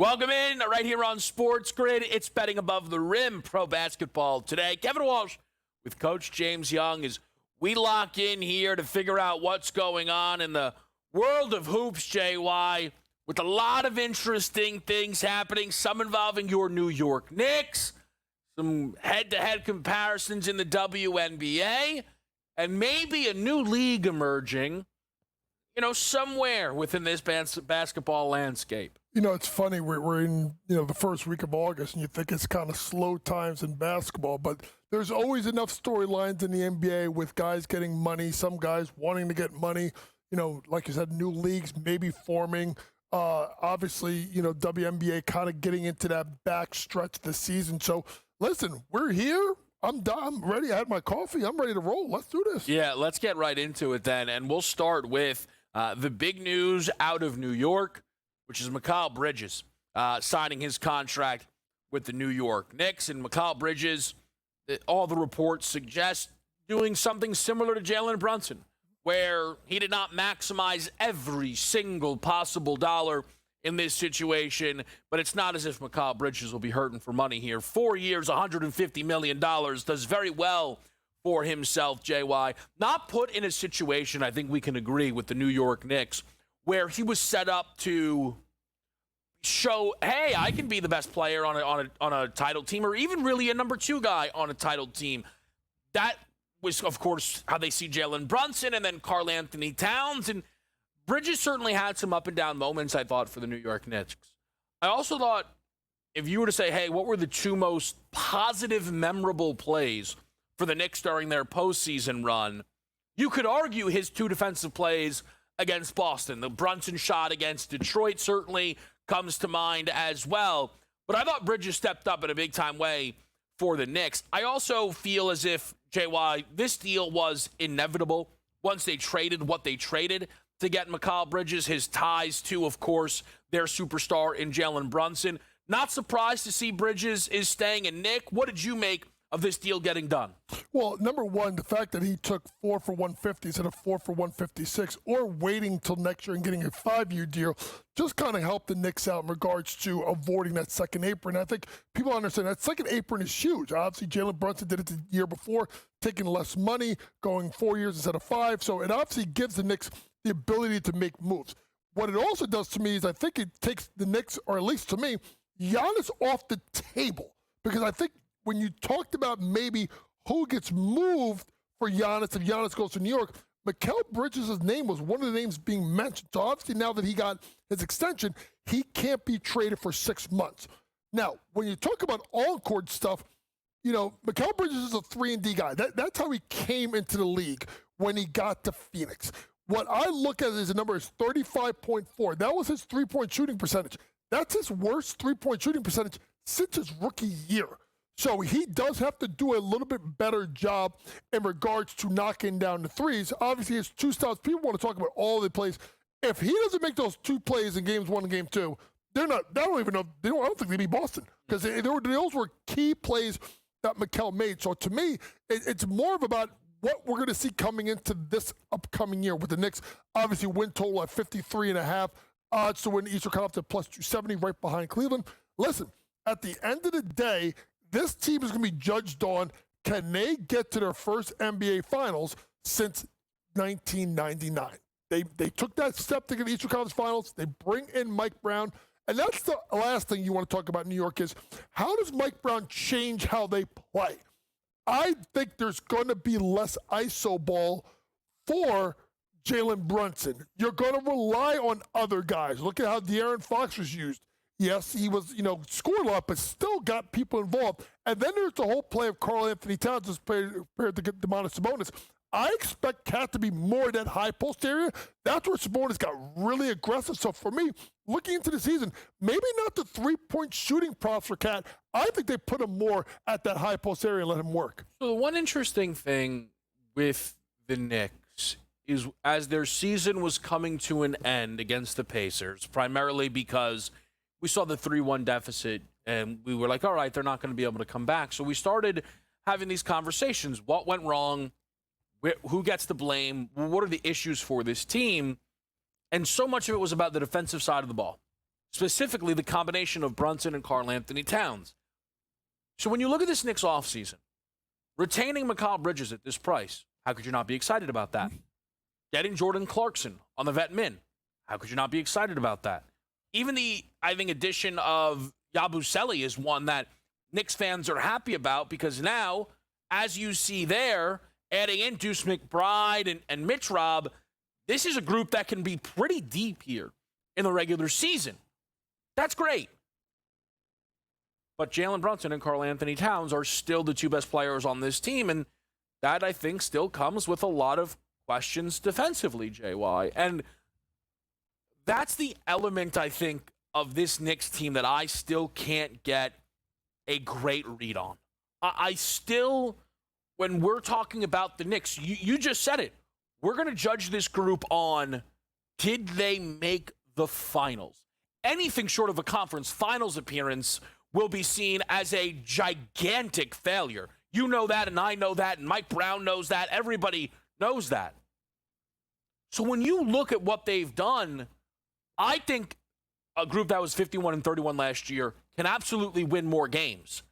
Welcome in right here on SportsGrid. It's Betting Above the Rim pro basketball today. Kevin Walsh with Coach James Young as we lock in here to figure out what's going on in the world of hoops, JY, with a lot of interesting things happening, some involving your New York Knicks, some head-to-head comparisons in the WNBA, and maybe a new league emerging, somewhere within this basketball landscape. It's funny. We're in, the first week of August, and you think it's kind of slow times in basketball, but there's always enough storylines in the NBA with guys getting money, some guys wanting to get money, like you said, new leagues maybe forming. Obviously, WNBA kind of getting into that back stretch this season. So, listen, we're here. I'm done. I'm ready. I had my coffee. I'm ready to roll. Let's do this. Yeah, let's get right into it then, and we'll start with the big news out of New York, which is Mikal Bridges signing his contract with the New York Knicks. And Mikal Bridges, all the reports suggest doing something similar to Jalen Brunson, where he did not maximize every single possible dollar in this situation. But it's not as if Mikal Bridges will be hurting for money here. 4 years, $150 million, does very well for himself, JY. Not put in a situation, I think we can agree, with the New York Knicks, where he was set up to show, hey, I can be the best player on a title team, or even really a number two guy on a title team. That was, of course, how they see Jalen Brunson and then Karl Anthony Towns. And Bridges certainly had some up and down moments, I thought, for the New York Knicks. I also thought, if you were to say, hey, what were the two most positive, memorable plays for the Knicks during their postseason run, you could argue his two defensive plays against Boston. The Brunson shot against Detroit certainly comes to mind as well. But I thought Bridges stepped up in a big-time way for the Knicks. I also feel as if, JY, this deal was inevitable once they traded what they traded to get Mikal Bridges, his ties to, of course, their superstar in Jalen Brunson. Not surprised to see Bridges is staying in Nick. What did you make of this deal getting done? Well, number one, the fact that he took 4 for 150 instead of 4 for 156, or waiting till next year and getting a 5-year deal, just kind of helped the Knicks out in regards to avoiding that second apron. I think people understand that second apron is huge. Obviously, Jalen Brunson did it the year before, taking less money, going 4 years instead of 5. So it obviously gives the Knicks the ability to make moves. What it also does to me is I think it takes the Knicks, or at least to me, Giannis off the table. Because I think when you talked about maybe who gets moved for Giannis if Giannis goes to New York, Mikal Bridges' name was one of the names being mentioned. So obviously now that he got his extension, he can't be traded for 6 months. Now, when you talk about on-court stuff, Mikal Bridges is a 3-and-D guy. That's how he came into the league when he got to Phoenix. What I look at as a number is 35.4. That was his three-point shooting percentage. That's his worst three-point shooting percentage since his rookie year. So he does have to do a little bit better job in regards to knocking down the threes. Obviously, his two styles, people want to talk about all the plays. If he doesn't make those two plays in games 1 and game 2, I don't think they beat Boston. Because those were key plays that Mikal made. So to me, it's more of about what we're going to see coming into this upcoming year with the Knicks. Obviously, win total at 53.5. Odds to win the Eastern Conference at plus 270, right behind Cleveland. Listen, at the end of the day, this team is going to be judged on, can they get to their first NBA Finals since 1999? They took that step to get the Eastern Conference Finals. They bring in Mike Brown. And that's the last thing you want to talk about in New York is, how does Mike Brown change how they play? I think there's going to be less iso ball for Jalen Brunson. You're going to rely on other guys. Look at how De'Aaron Fox was used. Yes, he was, scored a lot, but still got people involved. And then there's the whole play of Karl Anthony Towns as paired to get Domantas Sabonis. I expect Cat to be more in that high post area. That's where Sabonis got really aggressive. So for me, looking into the season, maybe not the three-point shooting props for Cat. I think they put him more at that high post area and let him work. So the one interesting thing with the Knicks is, as their season was coming to an end against the Pacers, primarily because we saw the 3-1 deficit, and we were like, all right, they're not going to be able to come back. So we started having these conversations. What went wrong? Who gets the blame? What are the issues for this team? And so much of it was about the defensive side of the ball. specifically the combination of Brunson and Karl-Anthony Towns. So when you look at this Knicks offseason, retaining Mikal Bridges at this price, how could you not be excited about that? Getting Jordan Clarkson on the vet min, how could you not be excited about that? Even the, I think, addition of Yabusele is one that Knicks fans are happy about because now, as you see there, adding in Deuce McBride and Mitch Robb, this is a group that can be pretty deep here in the regular season. That's great. But Jalen Brunson and Karl-Anthony Towns are still the two best players on this team, and that, I think, still comes with a lot of questions defensively, JY. And that's the element, I think, of this Knicks team that I still can't get a great read on. I still, when we're talking about the Knicks, you just said it. We're going to judge this group on, did they make the finals? Anything short of a conference finals appearance will be seen as a gigantic failure. You know that, and I know that, and Mike Brown knows that. Everybody knows that. So when you look at what they've done, I think a group that was 51-31 last year can absolutely win more games.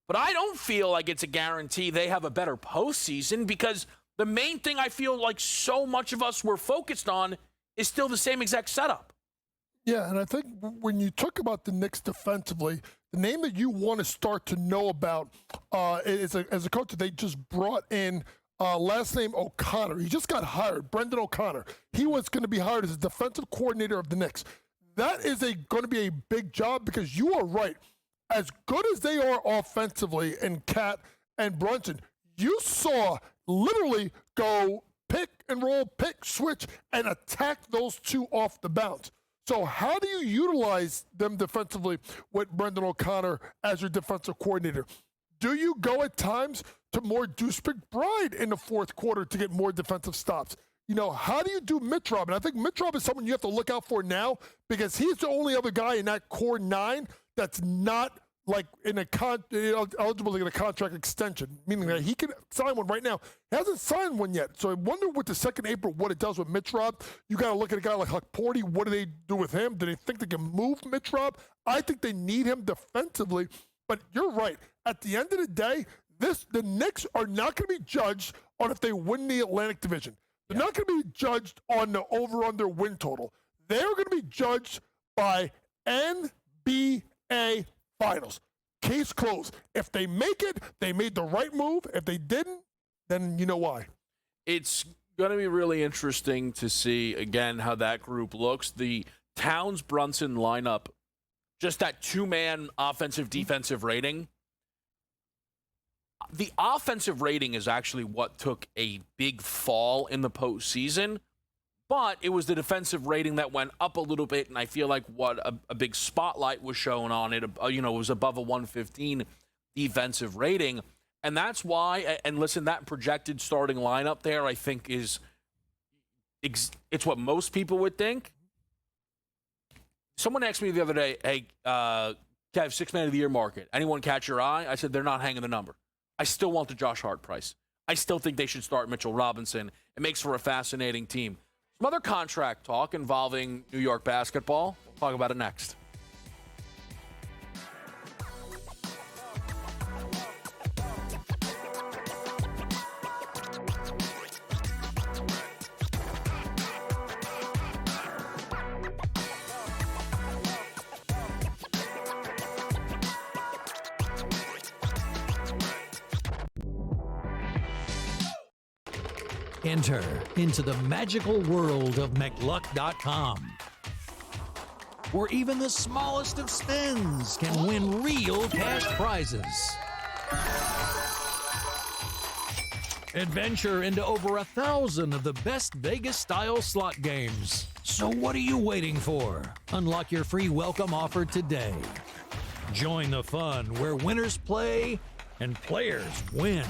But I don't feel like it's a guarantee they have a better postseason because the main thing I feel like so much of us were focused on is still the same exact setup. Yeah, and I think when you talk about the Knicks defensively, the name that you want to start to know about is as a coach, they just brought in last name O'Connor. He just got hired, Brendan O'Connor. He was going to be hired as a defensive coordinator of the Knicks. That is going to be a big job because you are right. As good as they are offensively in Cat and Brunson, you saw literally go pick and roll, pick, switch, and attack those two off the bounce. So how do you utilize them defensively with Brendan O'Connor as your defensive coordinator? Do you go at times to more Deuce McBride in the fourth quarter to get more defensive stops? You know, how do you do Mitch Robb? And I think Mitch Robb is someone you have to look out for now because he's the only other guy in that core nine that's not like eligible to get a contract extension, meaning that he can sign one right now. He hasn't signed one yet. So I wonder with the 2nd April what it does with Mitch Robb. You got to look at a guy like Huck Porty. What do they do with him? Do they think they can move Mitch Robb? I think they need him defensively. But you're right. At the end of the day, the Knicks are not going to be judged on if they win the Atlantic Division. They're not going to be judged on the over-under win total. They're going to be judged by NBA Finals. Case closed. If they make it, they made the right move. If they didn't, then you know why. It's going to be really interesting to see, again, how that group looks. The Towns-Brunson lineup, just that two-man offensive-defensive rating. The offensive rating is actually what took a big fall in the postseason, but it was the defensive rating that went up a little bit, and I feel like what a big spotlight was shown on it. It was above a 115 defensive rating, and that's why. And listen, that projected starting lineup there, I think, it's what most people would think. Someone asked me the other day, "Hey, Kev, 6 Man of the Year market. Anyone catch your eye?" I said they're not hanging the number. I still want the Josh Hart price. I still think they should start Mitchell Robinson. It makes for a fascinating team. Some other contract talk involving New York basketball. We'll talk about it next. Enter into the magical world of McLuck.com, where even the smallest of spins can win real cash prizes. Adventure into over 1,000 of the best Vegas-style slot games. So what are you waiting for? Unlock your free welcome offer today. Join the fun where winners play and players win.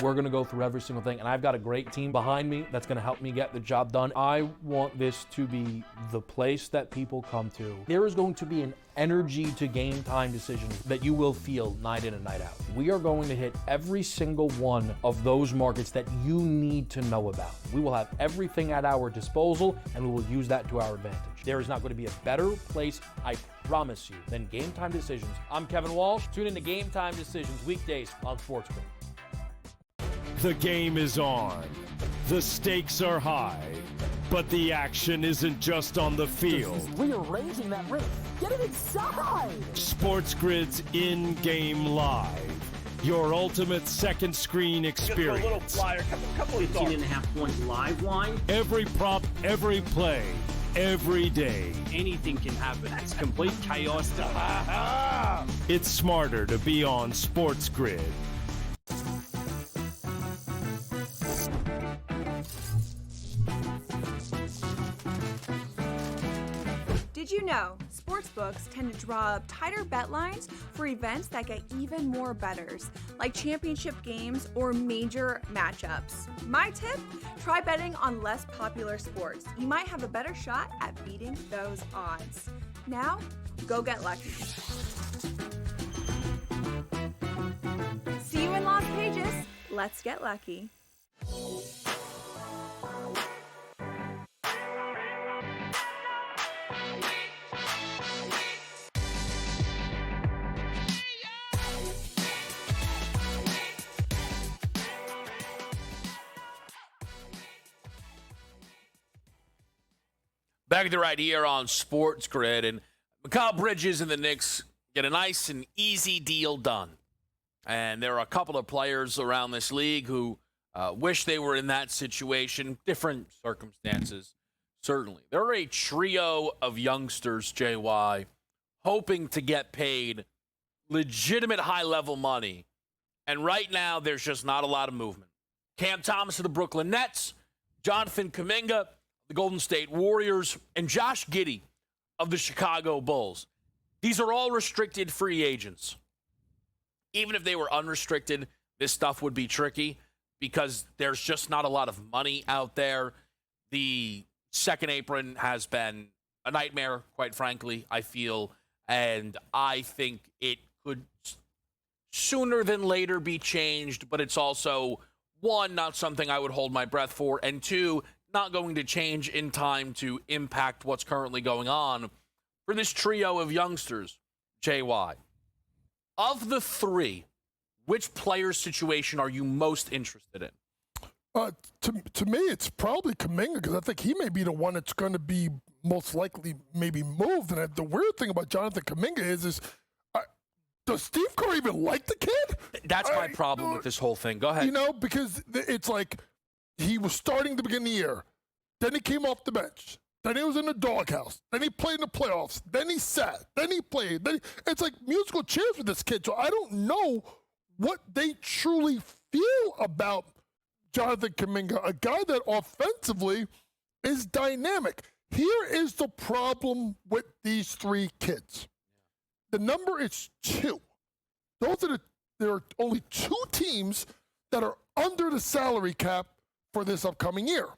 We're going to go through every single thing, and I've got a great team behind me that's going to help me get the job done. I want this to be the place that people come to. There is going to be an energy to game time decisions that you will feel night in and night out. We are going to hit every single one of those markets that you need to know about. We will have everything at our disposal, and we will use that to our advantage. There is not going to be a better place, I promise you, than Game Time Decisions. I'm Kevin Walsh. Tune in to Game Time Decisions weekdays on SportsGrid. The game is on. The stakes are high. But the action isn't just on the field. He's rearranging that rim. Get it inside! SportsGrid's in-game live. Your ultimate second screen experience. Just a little flyer, couple of 15.5 points live line. Every prop, every play, every day. Anything can happen. It's complete chaos. It's smarter to be on SportsGrid. Did you know sportsbooks tend to draw up tighter bet lines for events that get even more bettors, like championship games or major matchups? My tip, try betting on less popular sports. You might have a better shot at beating those odds. Now, go get lucky. See you in Las Vegas. Let's get lucky. Back to right here on SportsGrid, and Mikal Bridges and the Knicks get a nice and easy deal done. And there are a couple of players around this league who wish they were in that situation. Different circumstances, certainly. There are a trio of youngsters, JY, hoping to get paid legitimate high-level money. And right now, there's just not a lot of movement. Cam Thomas of the Brooklyn Nets, Jonathan Kuminga, the Golden State Warriors, and Josh Giddey of the Chicago Bulls. These are all restricted free agents. Even if they were unrestricted, this stuff would be tricky because there's just not a lot of money out there. The second apron has been a nightmare, quite frankly, I feel, and I think it could sooner than later be changed, but it's also, one, not something I would hold my breath for, and two, not going to change in time to impact what's currently going on for this trio of youngsters, JY. Of the three, which player's situation are you most interested in? To me, it's probably Kuminga because I think he may be the one that's going to be most likely maybe moved. And the weird thing about Jonathan Kuminga is does Steve Kerr even like the kid? That's my problem with this whole thing. Go ahead. You know, because it's like he was starting to begin the year. Then he came off the bench. Then he was in the doghouse. Then he played in the playoffs. Then he sat. Then he played. It's like musical chairs with this kid. So I don't know what they truly feel about Jonathan Kuminga, a guy that offensively is dynamic. Here is the problem with these three kids. The number is 2. There are only 2 teams that are under the salary cap for this upcoming year.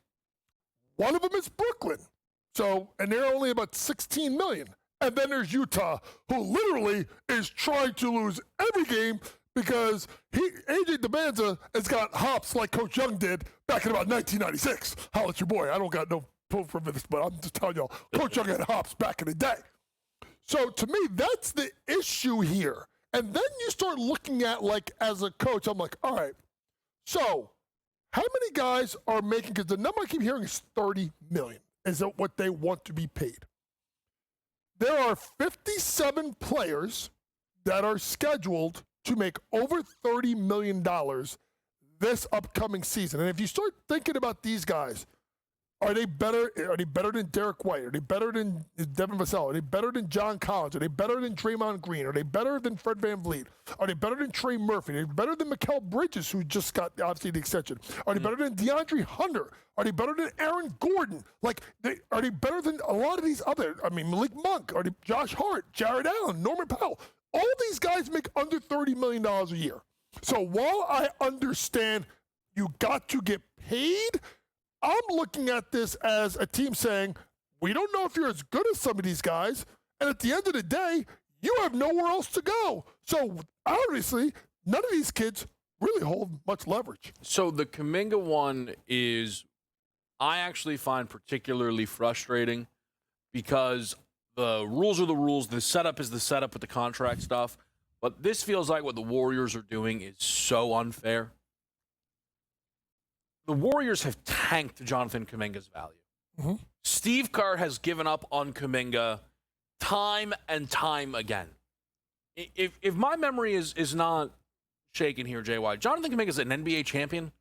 One of them is Brooklyn. And they're only about $16 million. And then there's Utah, who literally is trying to lose every game because AJ DeBanza has got hops like Coach Young did back in about 1996. Holla at your boy. I don't got no proof for this, but I'm just telling y'all, Coach Young had hops back in the day. So to me, that's the issue here. And then you start looking at, like, as a coach, I'm like, all right, so how many guys are making, because the number I keep hearing is $30 million. Is that what they want to be paid? There are 57 players that are scheduled to make over $30 million this upcoming season. And if you start thinking about these guys, are they better than Derek White? Are they better than Devin Vassell? Are they better than John Collins? Are they better than Draymond Green? Are they better than Fred VanVleet? Are they better than Trey Murphy? Are they better than Mikal Bridges, who just got, obviously, the extension? Are they better than DeAndre Hunter? Are they better than Aaron Gordon? Are they better than a lot of these other, Malik Monk? Are they Josh Hart, Jared Allen, Norman Powell? All these guys make under $30 million a year. So while I understand you got to get paid, I'm looking at this as a team saying, we don't know if you're as good as some of these guys, and at the end of the day, you have nowhere else to go. So obviously, none of these kids really hold much leverage. So the Kuminga one is, I actually find particularly frustrating because the rules are the rules. The setup is the setup with the contract stuff. But this feels like what the Warriors are doing is so unfair. The Warriors have tanked Jonathan Kuminga's value. Mm-hmm. Steve Kerr has given up on Kuminga time and time again. If my memory is not shaken here, JY, Jonathan Kuminga is an NBA champion.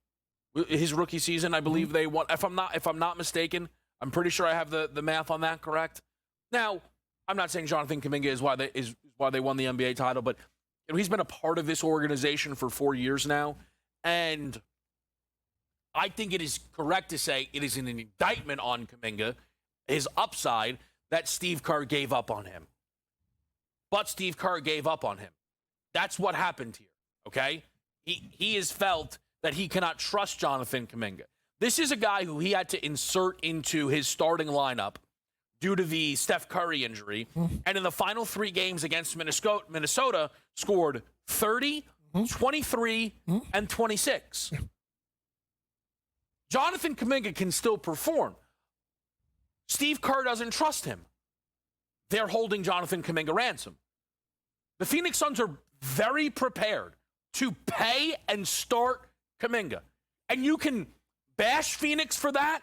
His rookie season, I believe they won. If I'm not mistaken, I'm pretty sure I have the math on that correct. Now, I'm not saying Jonathan Kuminga is why they won the NBA title, but he's been a part of this organization for 4 years now, and I think it is correct to say it is an indictment on Kuminga, his upside, that Steve Kerr gave up on him. But Steve Kerr gave up on him. That's what happened here, okay? He has felt that he cannot trust Jonathan Kuminga. This is a guy who he had to insert into his starting lineup due to the Steph Curry injury. And in the final 3 games against Minnesota scored 30, 23, and 26. Jonathan Kuminga can still perform. Steve Kerr doesn't trust him. They're holding Jonathan Kuminga ransom. The Phoenix Suns are very prepared to pay and start Kuminga. And you can bash Phoenix for that.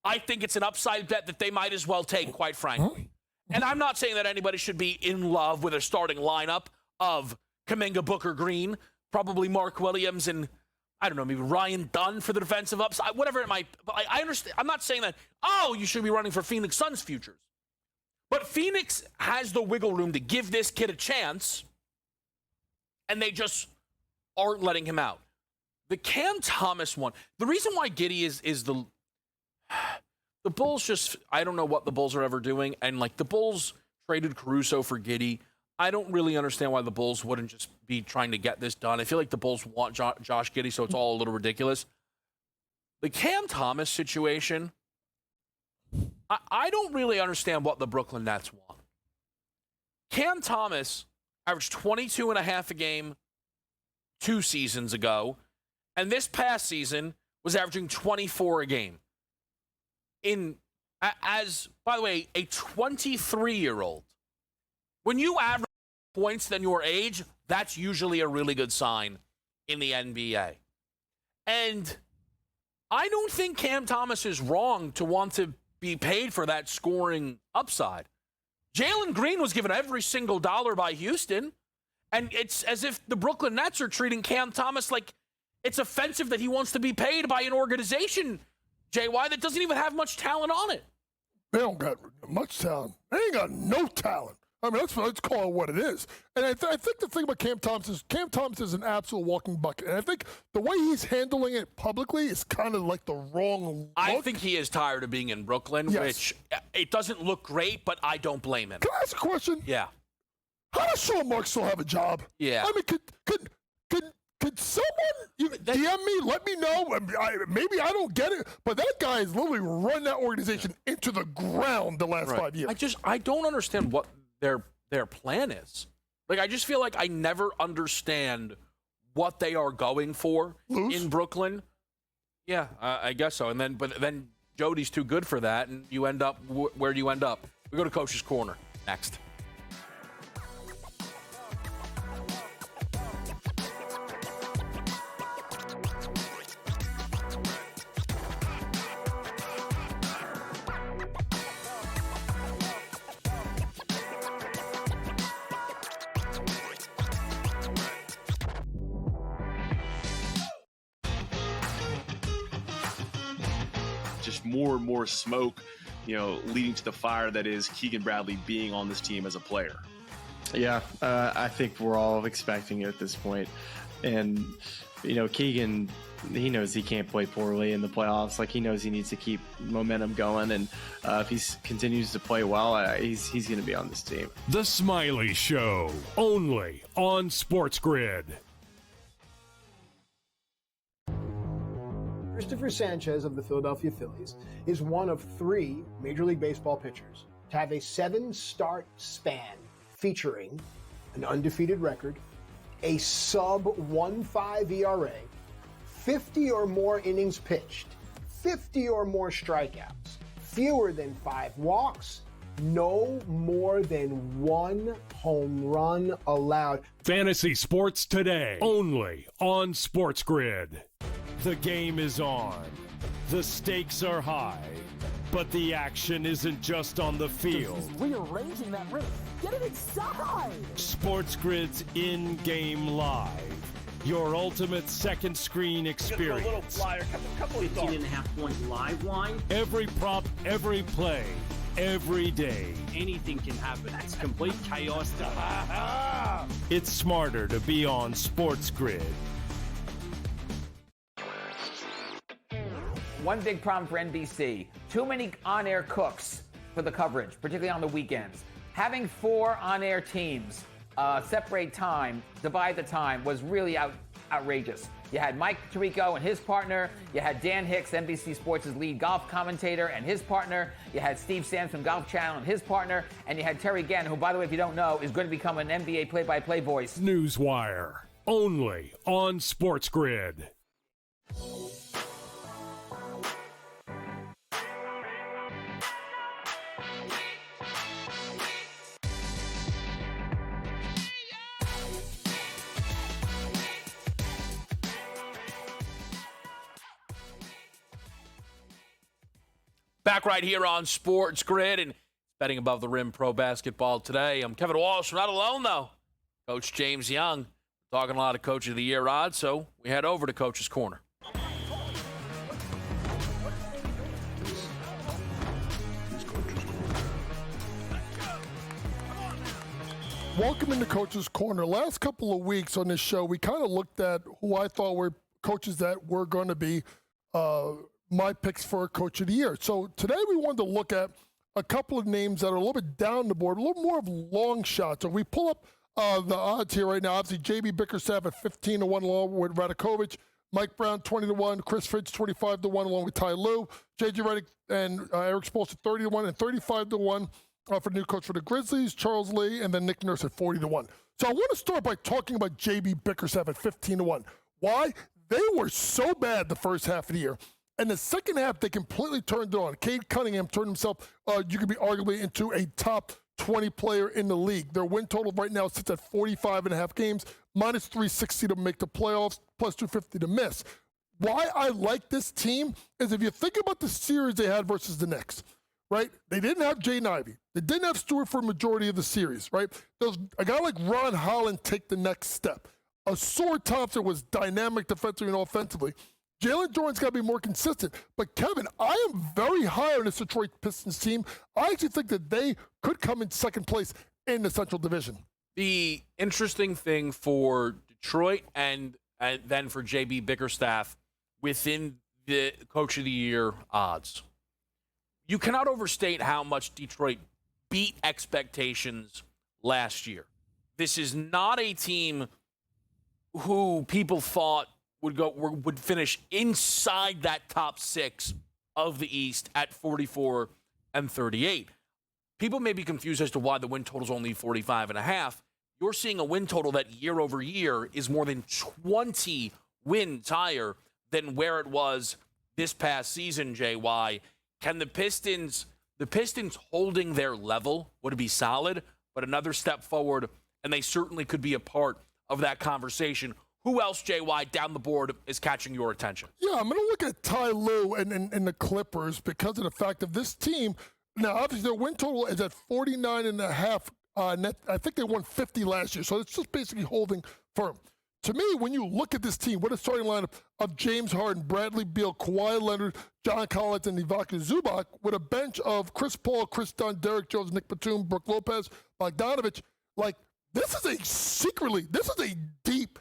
I think it's an upside bet that they might as well take, quite frankly. And I'm not saying that anybody should be in love with a starting lineup of Kuminga, Booker, Green, probably Mark Williams, and I don't know, maybe Ryan Dunn for the defensive upside, whatever it might. But I understand. I'm not saying that, you should be running for Phoenix Suns futures. But Phoenix has the wiggle room to give this kid a chance, and they just aren't letting him out. The Cam Thomas one, the reason why Giddey is the Bulls just, I don't know what the Bulls are ever doing. And like the Bulls traded Caruso for Giddey. I don't really understand why the Bulls wouldn't just be trying to get this done. I feel like the Bulls want Josh Giddey, so it's all a little ridiculous. The Cam Thomas situation, I don't really understand what the Brooklyn Nets want. Cam Thomas averaged 22 and a half a game 2 seasons ago, and this past season was averaging 24 a game. As, by the way, a 23-year-old, when you average points than your age, that's usually a really good sign in the NBA. And I don't think Cam Thomas is wrong to want to be paid for that scoring upside. Jalen Green was given every single dollar by Houston, and it's as if the Brooklyn Nets are treating Cam Thomas like it's offensive that he wants to be paid by an organization, JY, that doesn't even have much talent on it. They don't got much talent. They ain't got no talent. I mean, let's call it what it is. And I think the thing about Cam Thomas is an absolute walking bucket. And I think the way he's handling it publicly is kind of like the wrong look. I think he is tired of being in Brooklyn, which it doesn't look great, but I don't blame him. Can I ask a question? Yeah. How does Sean Marks still have a job? Yeah. I mean, could someone DM me, let me know? Maybe I don't get it, but that guy has literally run that organization into the ground the last 5 years. I don't understand what their plan is. Like, I just feel like I never understand what they are going for in Brooklyn. Yeah, I guess so. But then Jody's too good for that, and you end up where do you end up? We go to Coach's Corner next. More and more smoke, leading to the fire that is Keegan Bradley being on this team as a player. Yeah, I think we're all expecting it at this point. And, Keegan, he knows he can't play poorly in the playoffs. Like, he knows he needs to keep momentum going. And if he continues to play well, he's going to be on this team. The Smiley Show, only on SportsGrid. Christopher Sanchez of the Philadelphia Phillies is one of 3 Major League Baseball pitchers to have a 7-start span featuring an undefeated record, a sub-1.5 ERA, 50 or more innings pitched, 50 or more strikeouts, fewer than 5 walks, no more than 1 home run allowed. Fantasy sports today, only on SportsGrid. The game is on. The stakes are high. But the action isn't just on the field. He's rearranging that roof. Get it inside! SportsGrid's in-game live. Your ultimate second screen experience. A little flyer, couple 18.5 point live line. Every prop, every play, every day. Anything can happen. That's complete chaos. It's smarter to be on SportsGrid. One big problem for NBC, too many on-air cooks for the coverage, particularly on the weekends. Having 4 on-air teams separate time, divide the time, was really outrageous. You had Mike Tirico and his partner. You had Dan Hicks, NBC Sports' lead golf commentator, and his partner. You had Steve Sands from Golf Channel and his partner. And you had Terry Gann, who, by the way, if you don't know, is going to become an NBA play-by-play voice. Newswire, only on SportsGrid. Back right here on SportsGrid and betting above the rim pro basketball today. I'm Kevin Walsh. We're not alone, though. Coach James Young. Talking a lot of Coach of the Year odds, so we head over to Coach's Corner. Welcome into Coach's Corner. Last couple of weeks on this show, we kind of looked at who I thought were coaches that were going to be my picks for Coach of the Year. So today we wanted to look at a couple of names that are a little bit down the board, a little more of long shots. So we pull up the odds here right now. Obviously, J.B. Bickerstaff at 15-1 along with Radakovich. Mike Brown 20-1. Chris Fitch 25-1 along with Ty Lue. J.J. Redick and Eric Spoelstra 30-1 and 35-1 for the new coach for the Grizzlies. Charles Lee and then Nick Nurse at 40-1. So I want to start by talking about J.B. Bickerstaff at 15-1. Why? They were so bad the first half of the year. And the second half, they completely turned it on. Cade Cunningham turned himself, you could be arguably, into a top 20 player in the league. Their win total right now sits at 45.5 games, minus 360 to make the playoffs, plus 250 to miss. Why I like this team is if you think about the series they had versus the Knicks, right? They didn't have Jaden Ivey. They didn't have Stewart for a majority of the series, right? A guy like Ron Holland take the next step. Asor Thompson was dynamic defensively and offensively. Jalen Jordan's got to be more consistent. But, Kevin, I am very high on this Detroit Pistons team. I actually think that they could come in second place in the Central Division. The interesting thing for Detroit and then for J.B. Bickerstaff within the Coach of the Year odds, you cannot overstate how much Detroit beat expectations last year. This is not a team who people thought would finish inside that top 6 of the East at 44 and 38. People may be confused as to why the win total is only 45.5. You're seeing a win total that year over year is more than 20 wins higher than where it was this past season, JY. Can the Pistons holding their level would be solid, but another step forward, and they certainly could be a part of that conversation. Who else, JY, down the board is catching your attention? Yeah, I'm going to look at Ty Lue and the Clippers because of the fact of this team. Now, obviously, their win total is at 49.5 net. I think they won 50 last year, so it's just basically holding firm. To me, when you look at this team, what a starting lineup of James Harden, Bradley Beal, Kawhi Leonard, John Collins, and Ivica Zubac, with a bench of Chris Paul, Chris Dunn, Derek Jones, Nick Batum, Brook Lopez, Bogdanovich, this is a deep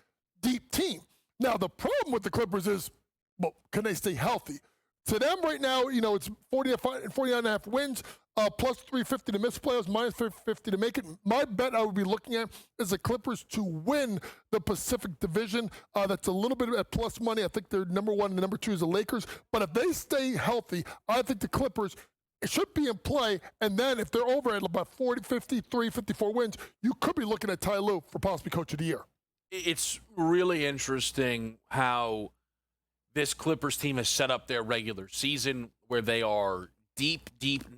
team. Now, the problem with the Clippers is, well, can they stay healthy? to them right now, it's 49.5 wins, plus 350 to miss playoffs, minus 350 to make it. My bet I would be looking at is the Clippers to win the Pacific Division. That's a little bit at plus money. I think they're number one and number two is the Lakers. But if they stay healthy, I think the Clippers should be in play. And then if they're over at about 40, 53, 54 wins, you could be looking at Ty Lue for possibly Coach of the Year. It's really interesting how this Clippers team has set up their regular season where they are deep,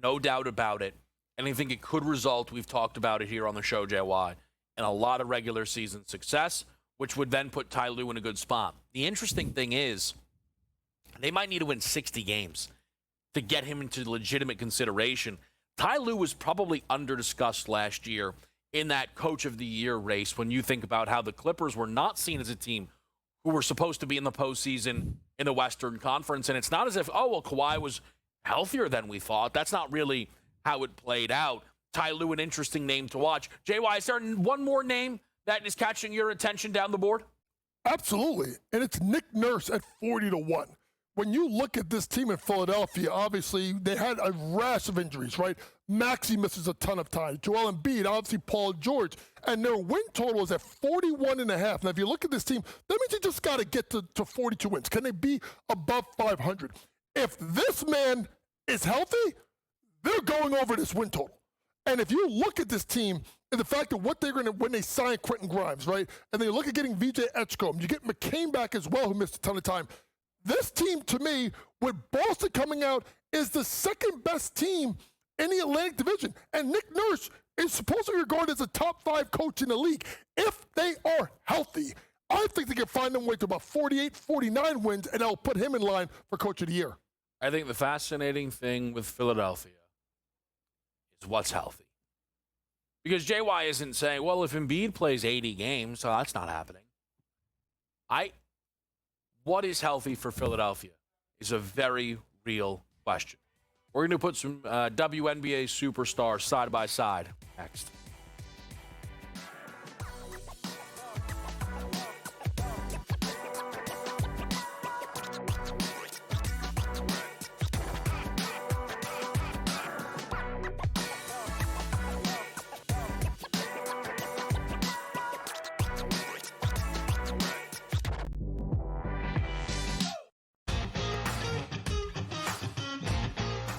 no doubt about it. And I think it could result, we've talked about it here on the show, JY, in a lot of regular season success, which would then put Ty Lue in a good spot. The interesting thing is they might need to win 60 games to get him into legitimate consideration. Ty Lue was probably under-discussed last year in that Coach of the Year race when you think about how the Clippers were not seen as a team who were supposed to be in the postseason in the Western Conference. And it's not as if, Kawhi was healthier than we thought. That's not really how it played out. Ty Lue, an interesting name to watch. JY, is there one more name that is catching your attention down the board? Absolutely. And it's Nick Nurse at 40-1. When you look at this team in Philadelphia, obviously they had a rash of injuries, right? Maxey misses a ton of time. Joel Embiid, obviously Paul George. And their win total is at 41.5. Now, if you look at this team, that means you just got to get to 42 wins. Can they be above 500? If this man is healthy, they're going over this win total. And if you look at this team and the fact that what they're going to, when they sign Quentin Grimes, right? And they look at getting VJ Etchcombe, you get McCain back as well, who missed a ton of time. This team, to me, with Boston coming out, is the second best team in the Atlantic Division. And Nick Nurse is supposed to be regarded as a top 5 coach in the league. If they are healthy, I think they can find them way to about 48, 49 wins, and that'll put him in line for Coach of the Year. I think the fascinating thing with Philadelphia is what's healthy. Because JY isn't saying, well, if Embiid plays 80 games, so that's not happening. What is healthy for Philadelphia is a very real question. We're going to put some WNBA superstars side by side next.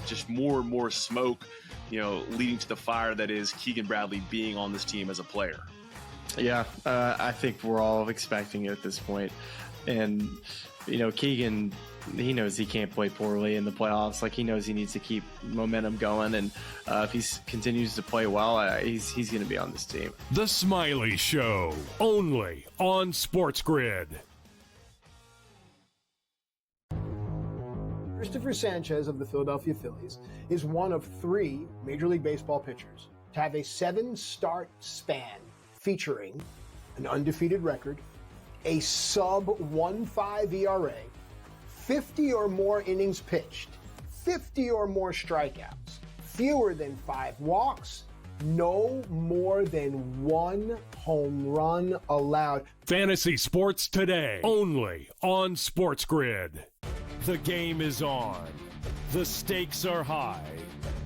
Just more and more smoke, leading to the fire that is Keegan Bradley being on this team as a player. Yeah, I think we're all expecting it at this point. And, Keegan, he knows he can't play poorly in the playoffs. Like, he knows he needs to keep momentum going. And if he continues to play well, he's going to be on this team. The Smiley Show, only on SportsGrid. Christopher Sanchez of the Philadelphia Phillies is one of 3 Major League Baseball pitchers to have a 7-start span featuring an undefeated record, a sub-1.5 ERA, 50 or more innings pitched, 50 or more strikeouts, fewer than 5 walks, no more than 1 home run allowed. Fantasy sports today, only on SportsGrid. The game is on. The stakes are high.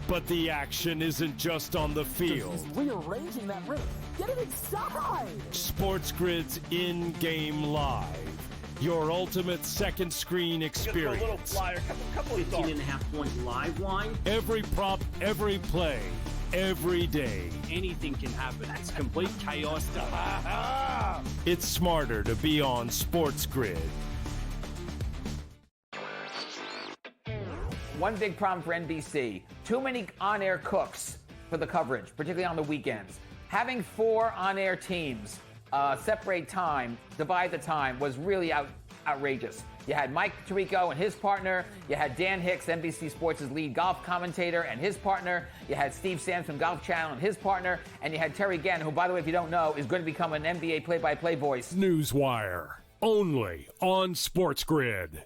But the action isn't just on the field. He's rearranging that ring. Get it inside! SportsGrid's in-game live. Your ultimate second screen experience. A little flyer, couple 18.5-point live line. Every prop, every play, every day. Anything can happen. That's complete chaos. It's smarter to be on SportsGrid. One big problem for NBC, too many on-air cooks for the coverage, particularly on the weekends. Having 4 on-air teams separate time, divide the time, was really outrageous. You had Mike Tirico and his partner. You had Dan Hicks, NBC Sports' lead golf commentator, and his partner. You had Steve Sands from Golf Channel and his partner. And you had Terry Gann, who, by the way, if you don't know, is going to become an NBA play-by-play voice. Newswire, only on SportsGrid.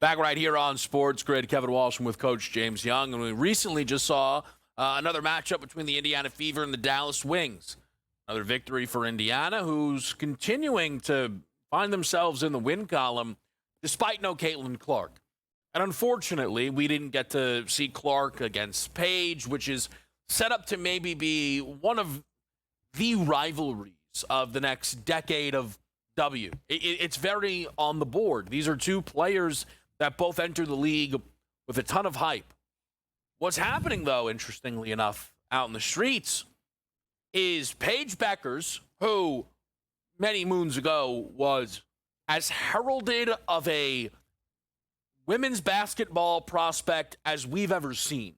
Back right here on Sports Grid, Kevin Walsh with Coach James Young. And we recently just saw another matchup between the Indiana Fever and the Dallas Wings. Another victory for Indiana, who's continuing to find themselves in the win column despite no Caitlin Clark. And unfortunately, we didn't get to see Clark against Paige, which is set up to maybe be one of the rivalries of the next decade of W. It's very on the board. These are two players that both entered the league with a ton of hype. What's happening, though, interestingly enough, out in the streets is Paige Beckers, who many moons ago was as heralded of a women's basketball prospect as we've ever seen.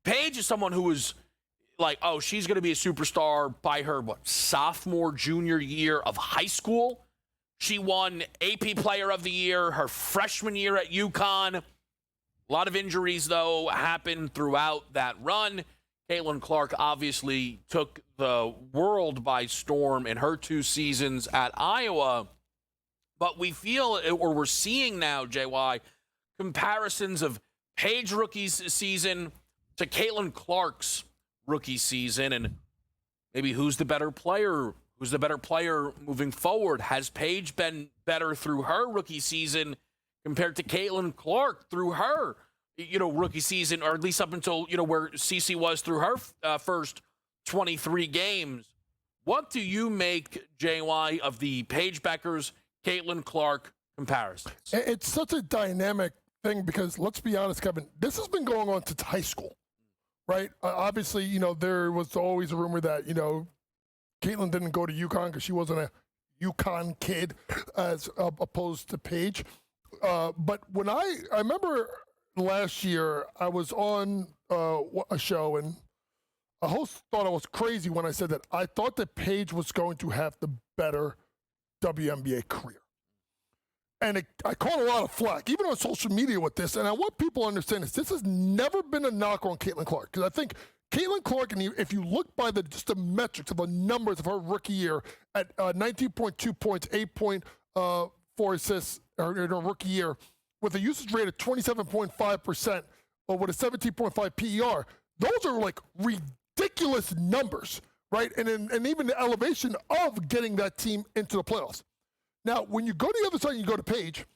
Paige is someone who was like, oh, she's going to be a superstar by her, sophomore, junior year of high school. She won AP Player of the Year her freshman year at UConn. A lot of injuries, though, happened throughout that run. Caitlin Clark obviously took the world by storm in her 2 seasons at Iowa. But we feel, or we're seeing now, JY, comparisons of Paige rookie's season to Caitlin Clark's rookie season, and maybe who's the better player? Who's the better player moving forward? Has Paige been better through her rookie season compared to Caitlin Clark through her, rookie season, or at least up until, where CC was through her first 23 games? What do you make, JY, of the Paige Beckers, Caitlin Clark comparisons? It's such a dynamic thing because, let's be honest, Kevin, this has been going on since high school, right? Obviously, there was always a rumor that, Caitlin didn't go to UConn because she wasn't a UConn kid as opposed to Paige. But when I remember last year, I was on a show and a host thought I was crazy when I said that I thought that Paige was going to have the better WNBA career. And I caught a lot of flack, even on social media with this. And I want people to understand this. This has never been a knock on Caitlin Clark. Because I think Caitlin Clark, and if you look by just the metrics of the numbers of her rookie year at 19.2 points, 8.4 assists in her rookie year, with a usage rate of 27.5%, or with a 17.5 PER, those are like ridiculous numbers, right? And even the elevation of getting that team into the playoffs. Now, when you go to the other side and you go to Paige,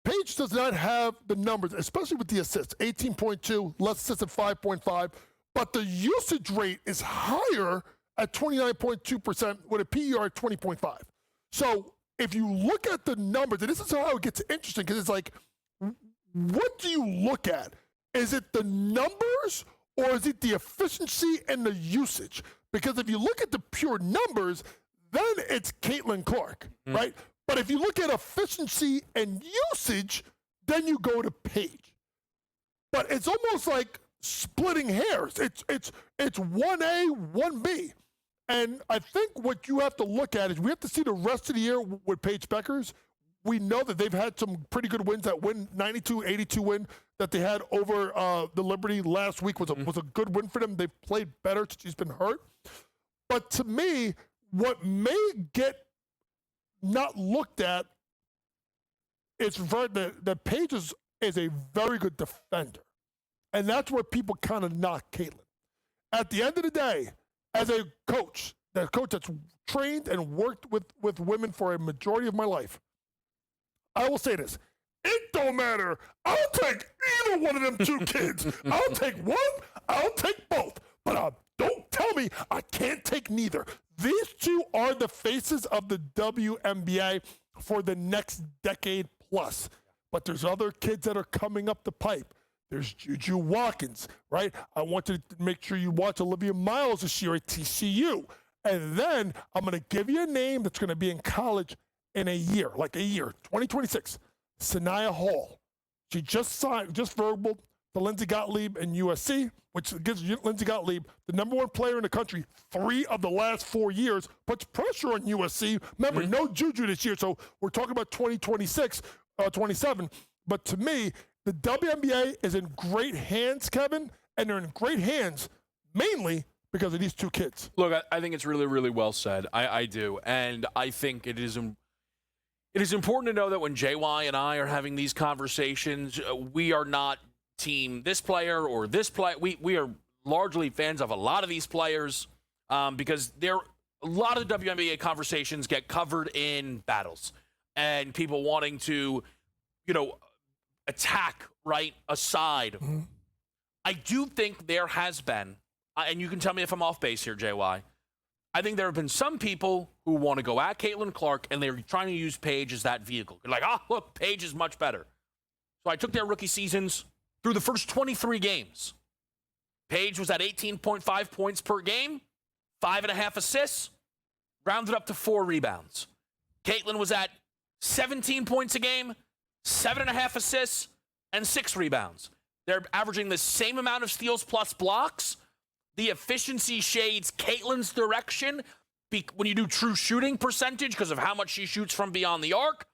Paige does not have the numbers, especially with the assists, 18.2, less assists at 5.5, but the usage rate is higher at 29.2% with a PER at 20.5. So if you look at the numbers, and this is how it gets interesting, because it's like, what do you look at? Is it the numbers or is it the efficiency and the usage? Because if you look at the pure numbers, then it's Caitlin Clark, right? But if you look at efficiency and usage, then you go to Paige. But it's almost like splitting hairs. It's 1A, 1B. And I think what you have to look at is we have to see the rest of the year with Paige Beckers. We know that they've had some pretty good wins. That win, 92-82 win that they had over the Liberty last week was a good win for them. They played better since she's been hurt. But to me, what may get not looked at is that Paige is a very good defender. And that's where people kind of knock Caitlin. At the end of the day, as a coach that's trained and worked with women for a majority of my life, I will say this. It don't matter. I'll take either one of them 2 kids. I'll take one. I'll take both. But don't tell me I can't take neither. These 2 are the faces of the WNBA for the next decade plus. But there's other kids that are coming up the pipe. There's Juju Watkins, right? I want you to make sure you watch Olivia Miles this year at TCU. And then I'm going to give you a name that's going to be in college in a year, 2026. Sanaya Hall. She just verbal to Lindsey Gottlieb in USC, which gives Lindsey Gottlieb the #1 player in the country 3 of the last 4 years, puts pressure on USC. Remember, no Juju this year, so we're talking about 2026, 27. But to me, the WNBA is in great hands, Kevin, and they're in great hands mainly because of these 2 kids. Look, I think it's really, really well said. I do. And I think it is It is important to know that when JY and I are having these conversations, we are not team this player or this player. We are largely fans of a lot of these players because a lot of the WNBA conversations get covered in battles and people wanting to, attack, right, a side. Mm-hmm. I do think there has been, and you can tell me if I'm off base here, JY, I think there have been some people who want to go at Caitlin Clark, and they're trying to use Paige as that vehicle. They're like, look, Paige is much better. So I took their rookie seasons through the first 23 games. Paige was at 18.5 points per game, 5.5 assists, rounded up to 4 rebounds. Caitlin was at 17 points a game, 7.5 assists, and 6 rebounds. They're averaging the same amount of steals plus blocks. The efficiency shades Caitlin's direction when you do true shooting percentage because of how much she shoots from beyond the arc.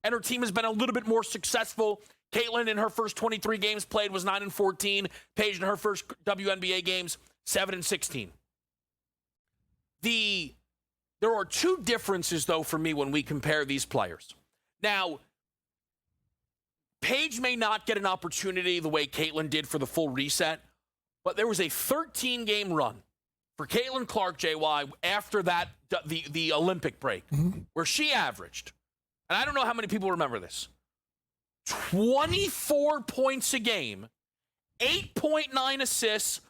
And her team has been a little bit more successful. Caitlin in her first 23 games played was 9-14. Paige in her first WNBA games, 7-16. There are 2 differences, though, for me when we compare these players. Now, Paige may not get an opportunity the way Caitlin did for the full reset, but there was a 13-game run for Caitlin Clark, JY, after that, the Olympic break, where she averaged, and I don't know how many people remember this, 24 points a game, 8.9 assists,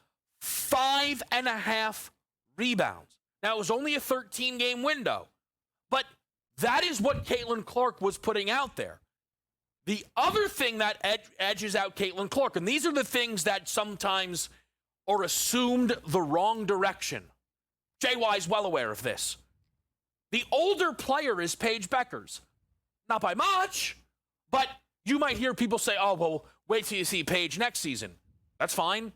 5.5 rebounds. Now, it was only a 13-game window, but that is what Caitlin Clark was putting out there. The other thing that edges out Caitlin Clark, and these are the things that sometimes are assumed the wrong direction. JY is well aware of this. The older player is Paige Bueckers. Not by much, but you might hear people say, wait till you see Paige next season. That's fine.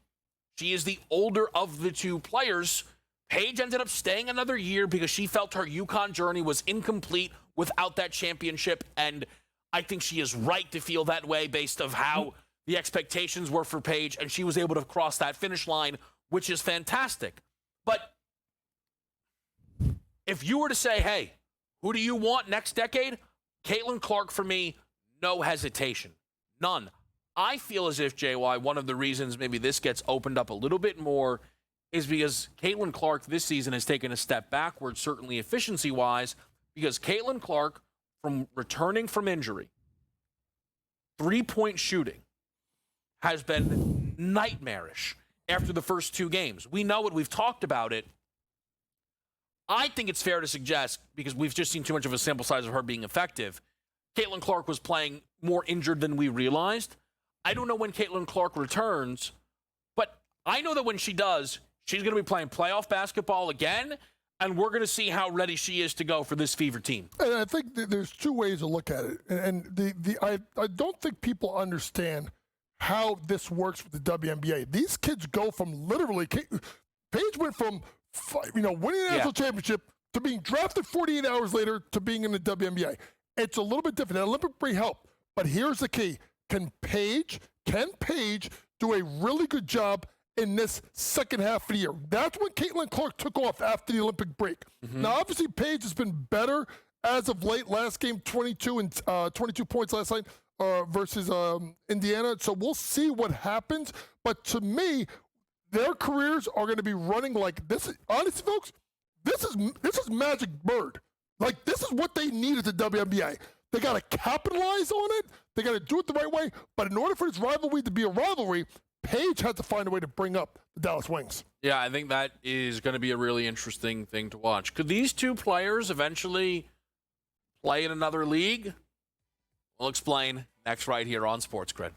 She is the older of the 2 players. Paige ended up staying another year because she felt her UConn journey was incomplete without that championship, and I think she is right to feel that way based on how the expectations were for Paige, and she was able to cross that finish line, which is fantastic. But if you were to say, hey, who do you want next decade? Caitlin Clark, for me, no hesitation. None. I feel as if, JY, one of the reasons maybe this gets opened up a little bit more is because Caitlin Clark this season has taken a step backwards, certainly efficiency-wise, because Caitlin Clark, from returning from injury, 3-point shooting has been nightmarish after the first 2 games. We know it. We've talked about it. I think it's fair to suggest, because we've just seen too much of a sample size of her being effective, Caitlin Clark was playing more injured than we realized. I don't know when Caitlin Clark returns, but I know that when she does, she's going to be playing playoff basketball again, and we're going to see how ready she is to go for this Fever team. And I think there's 2 ways to look at it. And I don't think people understand how this works with the WNBA. These kids go from literally, Paige went from winning the national championship to being drafted 48 hours later to being in the WNBA. It's a little bit different. The Olympic break helped, but here's the key. Can Paige do a really good job in this second half of the year? That's when Caitlin Clark took off after the Olympic break. Mm-hmm. Now, obviously, Paige has been better as of late. Last game, 22 points last night versus Indiana. So we'll see what happens. But to me, their careers are going to be running like this. Honestly, folks, this is Magic Bird. Like, this is what they need at the WNBA. They got to capitalize on it. They got to do it the right way. But in order for this rivalry to be a rivalry, Paige had to find a way to bring up the Dallas Wings. Yeah, I think that is going to be a really interesting thing to watch. Could these 2 players eventually play in another league? We'll explain next right here on SportsGrid.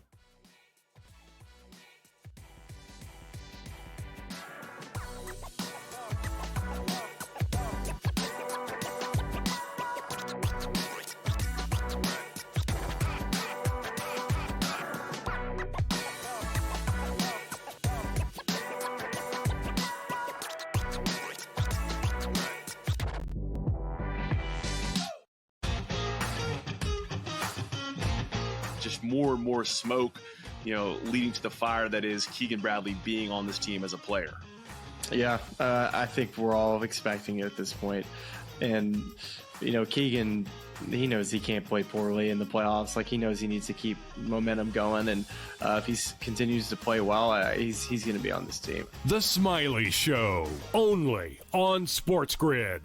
More and more smoke, leading to the fire that is Keegan Bradley being on this team as a player. Yeah, I think we're all expecting it at this point. And, Keegan, he knows he can't play poorly in the playoffs. Like, he knows he needs to keep momentum going. And if he continues to play well, he's going to be on this team. The Smiley Show, only on SportsGrid.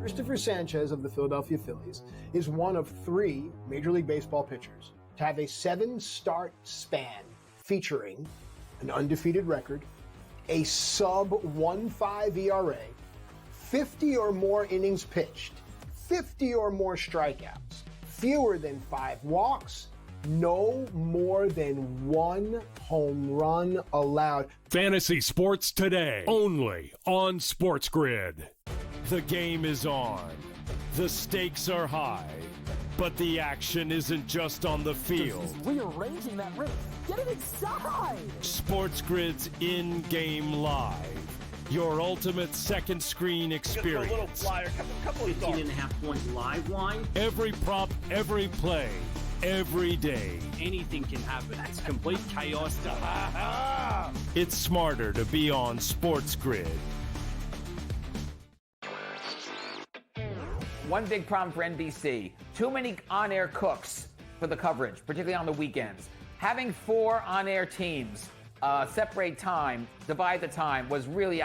Christopher Sanchez of the Philadelphia Phillies is one of 3 Major League Baseball pitchers to have a 7-start span featuring an undefeated record, a sub-1.5 ERA, 50 or more innings pitched, 50 or more strikeouts, fewer than 5 walks, no more than 1 home run allowed. Fantasy sports today, only on SportsGrid. The game is on. The stakes are high. But the action isn't just on the field. He's rearranging that roof. Get it inside! SportsGrid's in-game live. Your ultimate second screen experience. A little flyer, couple 15.5-point live line. Every prop, every play, every day. Anything can happen. That's complete chaos. It's smarter to be on SportsGrid. One big problem for NBC, too many on-air cooks for the coverage, particularly on the weekends. Having 4 on-air teams separate time, divide the time, was really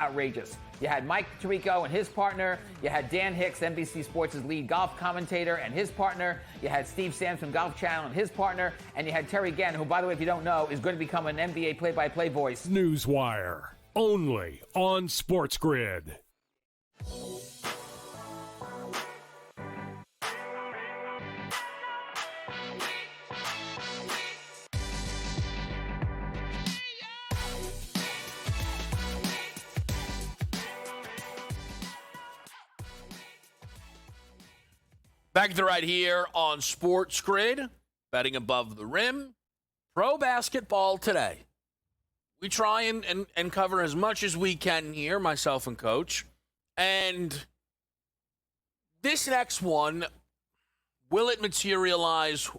outrageous. You had Mike Tirico and his partner. You had Dan Hicks, NBC Sports' lead golf commentator, and his partner. You had Steve Sands from Golf Channel and his partner. And you had Terry Gann, who, by the way, if you don't know, is going to become an NBA play-by-play voice. Newswire, only on SportsGrid. Back to right here on SportsGrid, betting above the rim, pro basketball today. We try and cover as much as we can here, myself and Coach. And this next one, will it materialize?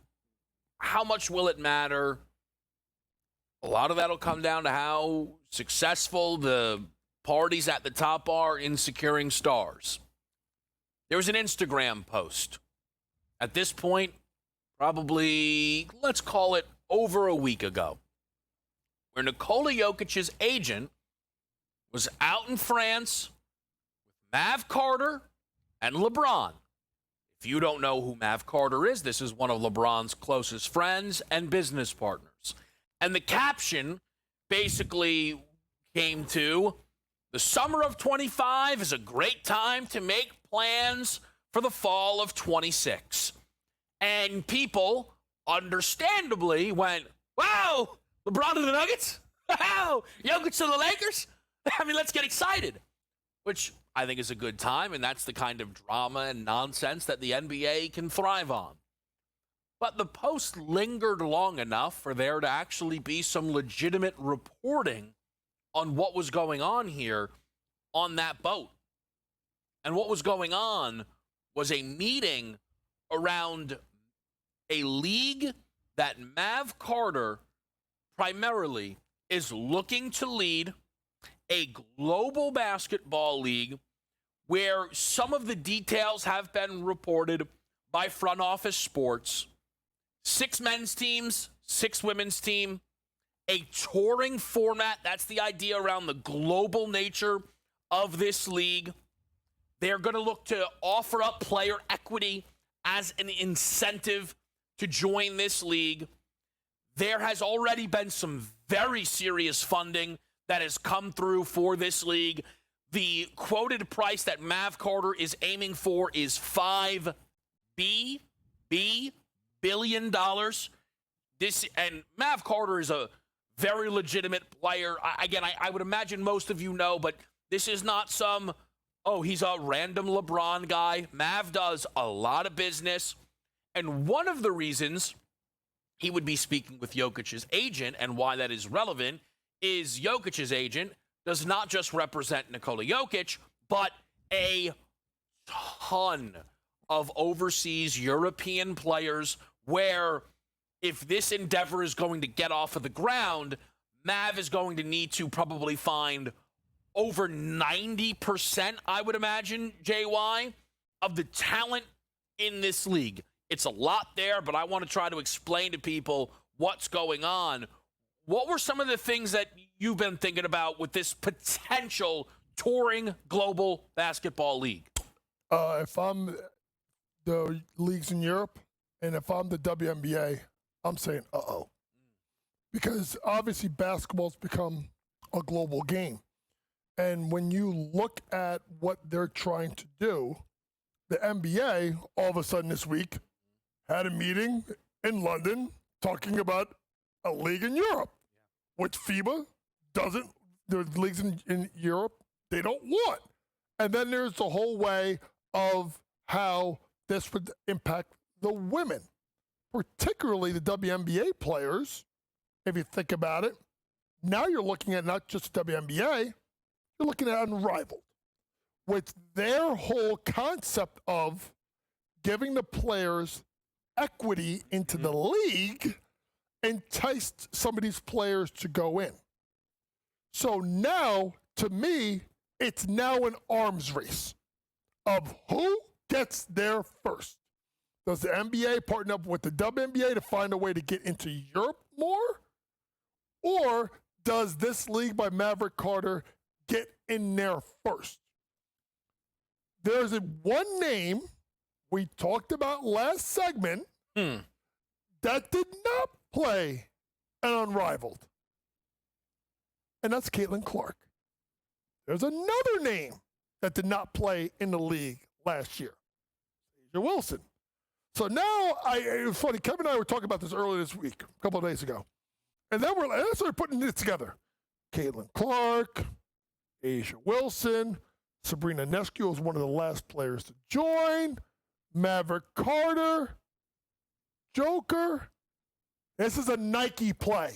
How much will it matter? A lot of that will come down to how successful the parties at the top are in securing stars. There was an Instagram post. At this point, probably, let's call it over a week ago, where Nikola Jokic's agent was out in France with Mav Carter and LeBron. If you don't know who Mav Carter is, this is one of LeBron's closest friends and business partners. And the caption basically came to, the summer of 25 is a great time to make plans for the fall of 26. And people, understandably, went, wow, LeBron to the Nuggets? Wow, Jokic to the Lakers? I mean, let's get excited. Which I think is a good time, and that's the kind of drama and nonsense that the NBA can thrive on. But the post lingered long enough for there to actually be some legitimate reporting on what was going on here on that boat. And what was going on was a meeting around a league that Mav Carter primarily is looking to lead, a global basketball league where some of the details have been reported by Front Office Sports. 6 men's teams, 6 women's team, a touring format. That's the idea around the global nature of this league. They're going to look to offer up player equity as an incentive to join this league. There has already been some very serious funding that has come through for this league. The quoted price that Mav Carter is aiming for is $5 billion. And Mav Carter is a very legitimate player. I would imagine most of you know, but this is not some, he's a random LeBron guy. Mav does a lot of business. And one of the reasons he would be speaking with Jokic's agent and why that is relevant is Jokic's agent does not just represent Nikola Jokic, but a ton of overseas European players where if this endeavor is going to get off of the ground, Mav is going to need to probably find over 90%, I would imagine, JY, of the talent in this league. It's a lot there, but I want to try to explain to people what's going on. What were some of the things that you've been thinking about with this potential touring global basketball league? If I'm the leagues in Europe and if I'm the WNBA, I'm saying, uh-oh. Because obviously basketball's become a global game. And when you look at what they're trying to do, the NBA, all of a sudden this week, had a meeting in London talking about a league in Europe, which FIBA doesn't, the leagues in Europe, they don't want. And then there's the whole way of how this would impact the women, particularly the WNBA players. If you think about it, now you're looking at not just the WNBA, you're looking at Unrivaled, with their whole concept of giving the players equity into the league enticed some of these players to go in. So now, to me, it's now an arms race of who gets there first. Does the NBA partner up with the WNBA to find a way to get into Europe more? Or does this league by Maverick Carter get in there first? There's one name we talked about last segment that did not play an Unrivaled. And that's Caitlin Clark. There's another name that did not play in the league last year, Asia Wilson. So now, it was funny, Kevin and I were talking about this earlier this week, a couple of days ago. And then we started putting it together. Caitlin Clark, Asia Wilson, Sabrina Nescu was one of the last players to join, Maverick Carter, Joker. This is a Nike play.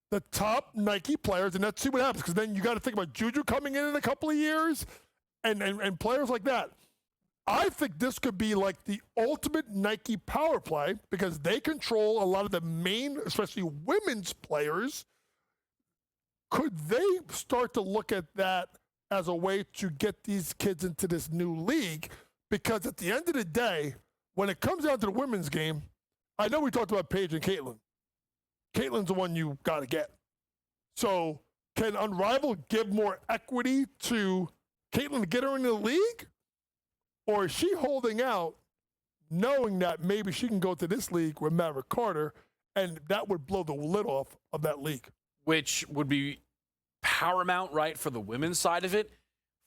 The top Nike players, and let's see what happens, because then you got to think about Juju coming in a couple of years and players like that. I think this could be like the ultimate Nike power play because they control a lot of the main, especially women's players. Could they start to look at that as a way to get these kids into this new league? Because at the end of the day, when it comes down to the women's game, I know we talked about Paige and Caitlin. Caitlin's the one you got to get. So can Unrivaled give more equity to Caitlin to get her in the league? Or is she holding out knowing that maybe she can go to this league with Maverick Carter and that would blow the lid off of that league? Which would be paramount, right, for the women's side of it.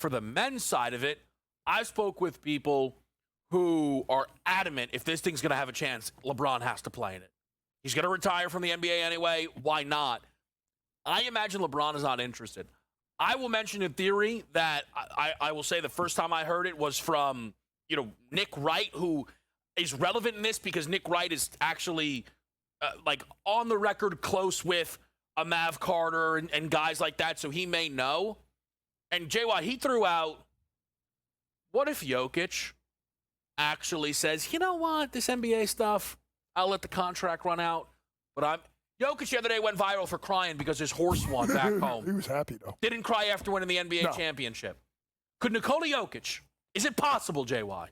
For the men's side of it, I spoke with people who are adamant if this thing's going to have a chance, LeBron has to play in it. He's going to retire from the NBA anyway. Why not? I imagine LeBron is not interested. I will mention in theory that I will say the first time I heard it was from, Nick Wright, who is relevant in this because Nick Wright is actually on the record close with a Mav Carter and guys like that, so he may know. And JY, he threw out, what if Jokic actually says, you know what, this NBA stuff, I'll let the contract run out, but Jokic the other day went viral for crying because his horse won back home. He was happy, though. Didn't cry after winning the NBA championship. Could Nikola Jokic, is it possible, JY,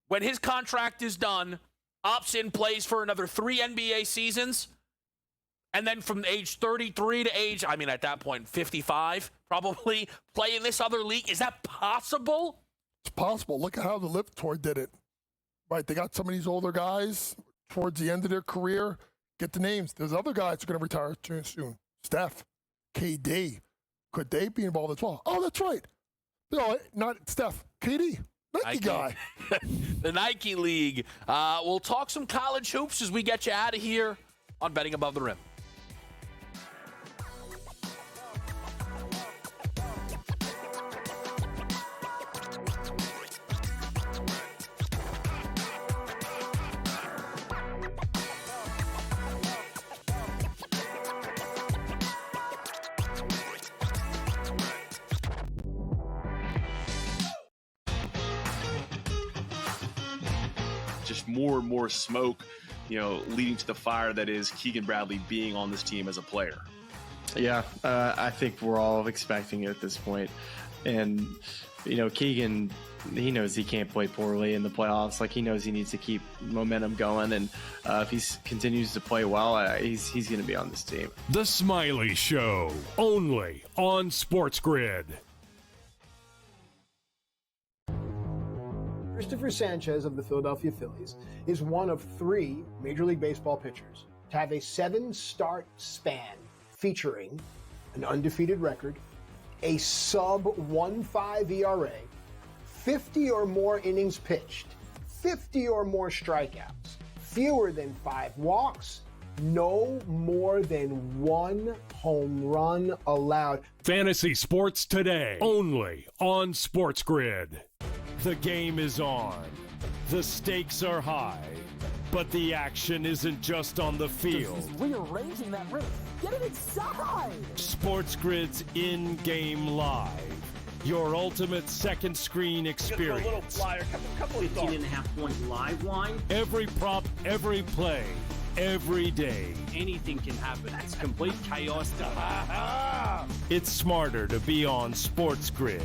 when his contract is done, opts in, plays for another 3 NBA seasons, and then from age 33 to age, at that point, 55, probably, play in this other league? Is that possible? It's possible. Look at how the Live Tour did it. Right, they got some of these older guys towards the end of their career. Get the names. There's other guys who are going to retire soon. Steph, KD. Could they be involved as well? Oh, that's right. No, not Steph. KD. Nike guy. The Nike League. We'll talk some college hoops as we get you out of here on Betting Above the Rim. Just more and more smoke, leading to the fire that is Keegan Bradley being on this team as a player. Yeah, I think we're all expecting it at this point. And, Keegan, he knows he can't play poorly in the playoffs. Like, he knows he needs to keep momentum going. And if he continues to play well, he's going to be on this team. The Smiley Show, only on SportsGrid. Christopher Sanchez of the Philadelphia Phillies is one of 3 Major League Baseball pitchers to have a 7-start span featuring an undefeated record, a sub-1.5 ERA, 50 or more innings pitched, 50 or more strikeouts, fewer than 5 walks, no more than 1 home run allowed. Fantasy sports today, only on SportsGrid. The game is on. The stakes are high. But the action isn't just on the field. Rearranging that ring. Get it inside! SportsGrid's in-game live. Your ultimate second screen experience. Just a little flyer, couple 18.5-point live line. Every prop, every play, every day. Anything can happen. That's complete chaos. It's smarter to be on SportsGrid.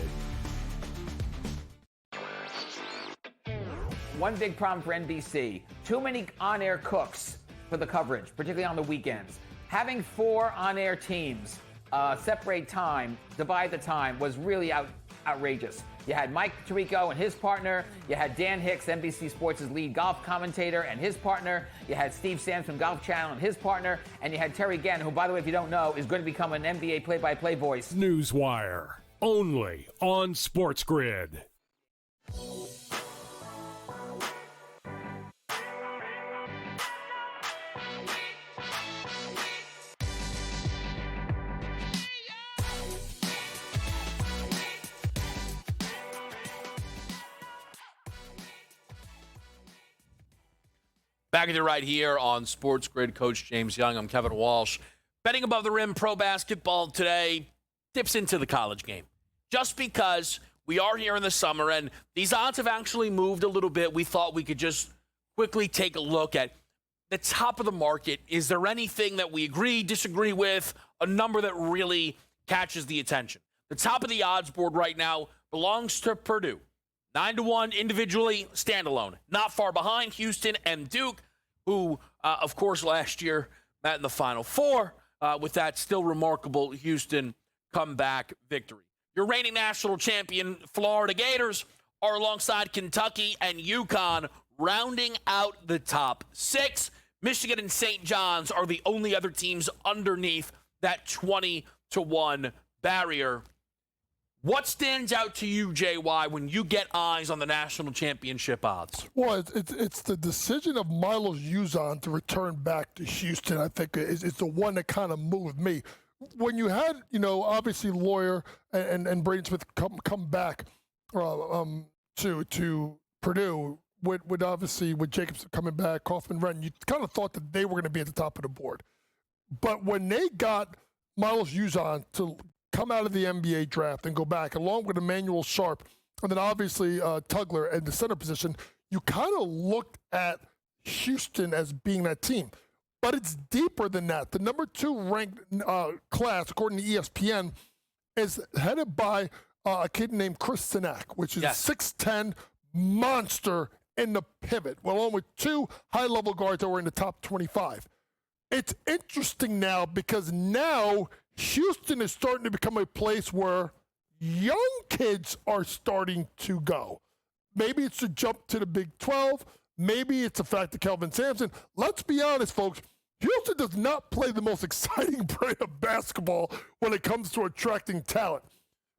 One big problem for NBC, too many on-air cooks for the coverage, particularly on the weekends. Having 4 on-air teams separate time, divide the time, was really outrageous. You had Mike Tirico and his partner. You had Dan Hicks, NBC Sports' lead golf commentator, and his partner. You had Steve Sams from Golf Channel and his partner. And you had Terry Gann, who, by the way, if you don't know, is going to become an NBA play-by-play voice. Newswire, only on SportsGrid. Back with you right here on SportsGrid, Coach James Young. I'm Kevin Walsh. Betting above the rim pro basketball today dips into the college game. Just because we are here in the summer and these odds have actually moved a little bit, we thought we could just quickly take a look at the top of the market. Is there anything that we agree, disagree with, a number that really catches the attention? The top of the odds board right now belongs to Purdue. 9-1 individually, standalone. Not far behind Houston and Duke, who, of course, last year met in the Final Four with that still remarkable Houston comeback victory. Your reigning national champion Florida Gators are alongside Kentucky and UConn, rounding out the top 6. Michigan and St. John's are the only other teams underneath that 20-1 barrier. What stands out to you, JY, when you get eyes on the national championship odds? Well, it's the decision of Milos Uzan to return back to Houston, I think, is the one that kind of moved me. When you had, obviously Lawyer and Braden Smith come back to Purdue, with Jacobson coming back, Kaufman, Wren, you kind of thought that they were going to be at the top of the board. But when they got Milos Uzan to come out of the NBA draft and go back, along with Emmanuel Sharp, and then obviously Tugler at the center position, you kind of looked at Houston as being that team. But it's deeper than that. The number 2 ranked class, according to ESPN, is headed by a kid named Chris Sinak, which is a 6'10 monster in the pivot, along with 2 high-level guards that were in the top 25. It's interesting now because now Houston is starting to become a place where young kids are starting to go. Maybe it's a jump to the Big 12. Maybe it's the fact that Kelvin Sampson. Let's be honest, folks. Houston does not play the most exciting brand of basketball when it comes to attracting talent.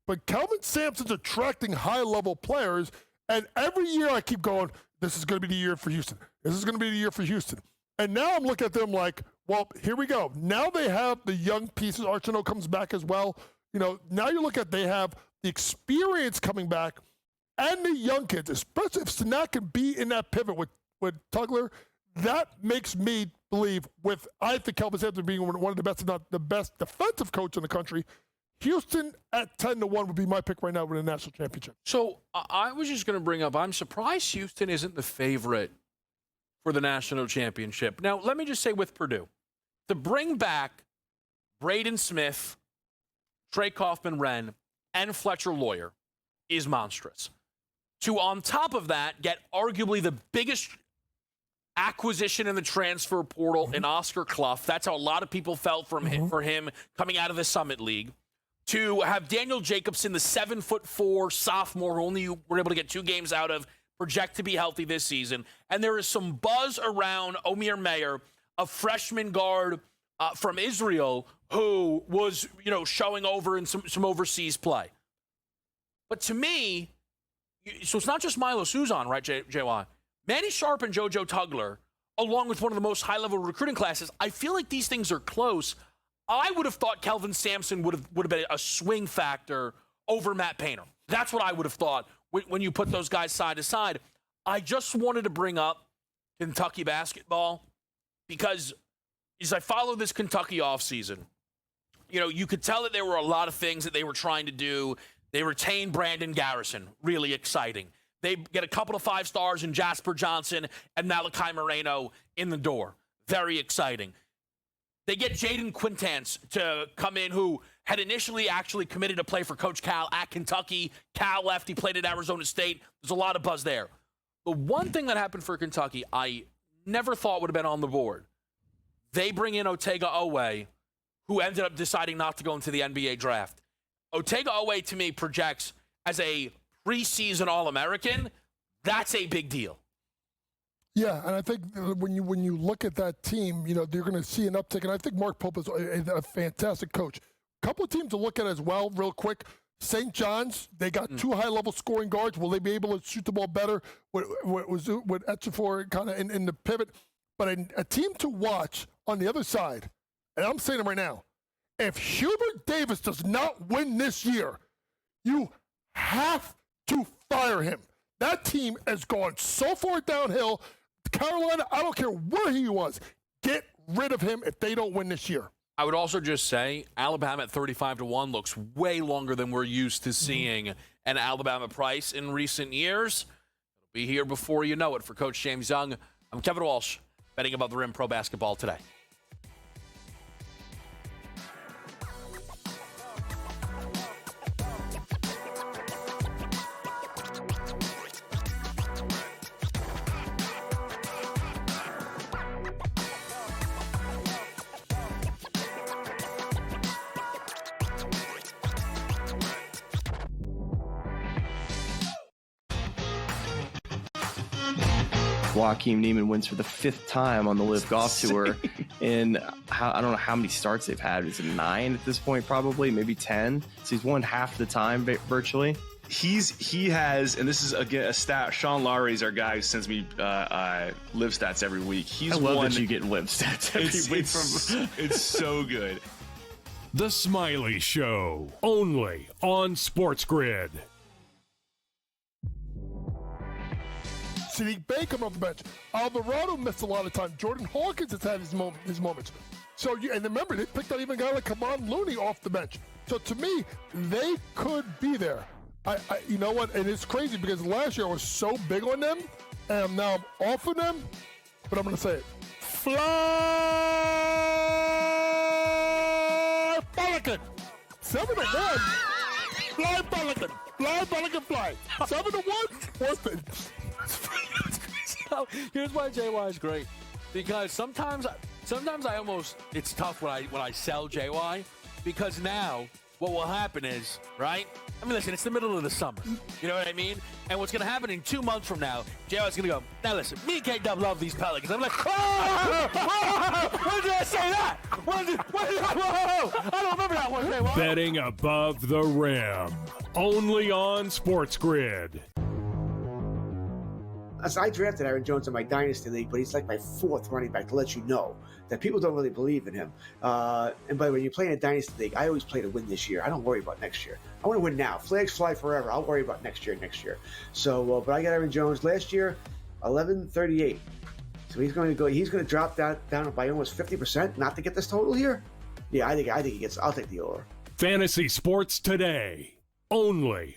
But Kelvin Sampson's attracting high-level players, and every year I keep going, this is going to be the year for Houston. This is going to be the year for Houston. And now I'm looking at them like, well, here we go. Now they have the young pieces. Archino comes back as well. Now you look at they have the experience coming back and the young kids, especially if Sinak can be in that pivot with Tugler. That makes me believe I think Kelvin Sampson being one of the best, if not the best defensive coach in the country. Houston at 10-1 would be my pick right now with a national championship. So I was just going to bring up, I'm surprised Houston isn't the favorite for the national championship. Now, let me just say with Purdue, to bring back Braden Smith, Trey Kaufman-Wren, and Fletcher Lawyer is monstrous. To, on top of that, get arguably the biggest acquisition in the transfer portal in Oscar Clough. That's how a lot of people felt for him coming out of the Summit League. To have Daniel Jacobson, the 7'4" sophomore who only were able to get 2 games out of, project to be healthy this season. And there is some buzz around Omir Mayer, a freshman guard from Israel who was, showing over in some overseas play. But to me, so it's not just Milo Suzon, right, JY? Manny Sharp and JoJo Tugler, along with one of the most high-level recruiting classes, I feel like these things are close. I would have thought Kelvin Sampson would have been a swing factor over Matt Painter. That's what I would have thought when you put those guys side to side. I just wanted to bring up Kentucky basketball because as I follow this Kentucky offseason, you could tell that there were a lot of things that they were trying to do. They retained Brandon Garrison, really exciting. They get a couple of 5 stars in Jasper Johnson and Malachi Moreno in the door. Very exciting. They get Jaden Quintance to come in, who had initially actually committed to play for Coach Cal at Kentucky. Cal left. He played at Arizona State. There's a lot of buzz there. The one thing that happened for Kentucky I never thought would have been on the board. They bring in Otega Owe, who ended up deciding not to go into the NBA draft. Otega Owe, to me, projects as a preseason All-American. That's a big deal. Yeah, and I think when you look at that team, you're going to see an uptick. And I think Mark Pope is a fantastic coach. A couple of teams to look at as well, real quick. St. John's, they got 2 high-level scoring guards. Will they be able to shoot the ball better with Etchefor kind of in the pivot? But a team to watch on the other side, and I'm saying it right now, if Hubert Davis does not win this year, you have to fire him. That team has gone so far downhill. Carolina, I don't care where he was, get rid of him if they don't win this year. I would also just say Alabama at 35-1 looks way longer than we're used to seeing an Alabama price in recent years. It'll be here before you know it. For Coach James Young, I'm Kevin Walsh, betting above the rim pro basketball today. Joaquin Neiman wins for the 5th time on the Live Golf Tour. And I don't know how many starts they've had. Is it 9 at this point, probably? Maybe 10? So he's won half the time virtually. He has, and this is again a stat. Sean Lowry is our guy who sends me live stats every week. I love that you get live stats every week from. It's so good. The Smiley Show, only on SportsGrid. Sadiq Bey come off the bench. Alvarado missed a lot of time. Jordan Hawkins has had his moments. So, and remember, they picked out even a guy like Kevon Looney off the bench. So, to me, they could be there. You know what? And it's crazy because last year I was so big on them, and now I'm off of them. But I'm going to say it. Fly Pelican. 7-1. Fly Pelican. Fly Pelican fly. 7-1. What's the... Here's why JY is great, because sometimes I almost, it's tough when I sell JY, because now what will happen is, right? I mean, listen, it's the middle of the summer. You know what I mean? And what's going to happen in 2 months from now, JY's going to go, now listen, me and K-Dub love these Pelicans. I'm like, when did I say that? Whoa, I don't remember that one, JY. Betting above the rim, only on SportsGrid. So I drafted Aaron Jones in my dynasty league, but he's like my 4th running back, to let you know that people don't really believe in him. And by the way, when you play in a dynasty league, I always play to win this year. I don't worry about next year. I want to win now. Flags fly forever. I'll worry about next year. So, but I got Aaron Jones last year, 11.38. So he's going to drop that down by almost 50% not to get this total here. Yeah, I think he gets. I'll take the over. Fantasy Sports Today, only